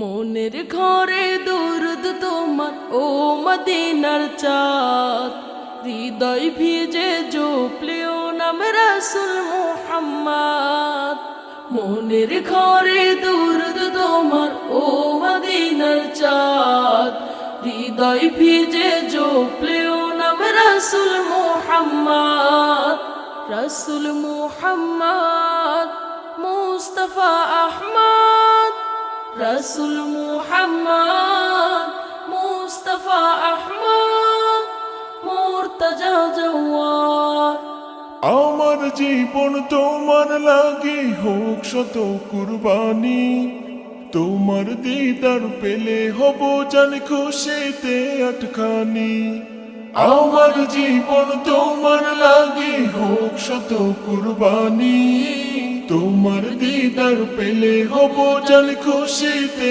মনের ঘরে দরুদ তোমার ও মদিনার চাঁদ, হৃদয় ভিজে জপলেও নাম রাসূল মুহাম্মদ। মনের ঘরে দরুদ তোমার ও মদিনার চাঁদ, হৃদয় ভিজে জপলেও নাম রাসূল মুহাম্মদ। রাসূল মুহাম্মদ মুস্তাফা আহমদ, রাসূল মুহাম্মদ মুস্তাফা আহমদ, মুর্তজা জওয়ার। আমার জীবন তোমার লাগে হোক শত কুরবানি, তোমার দিদার পেলে হব জান খুশিতে আটখানি। আমার জীবন তোমার লাগে হোক শত কুরবানি, তোমার দিদার পেলে হব জান খুশিতে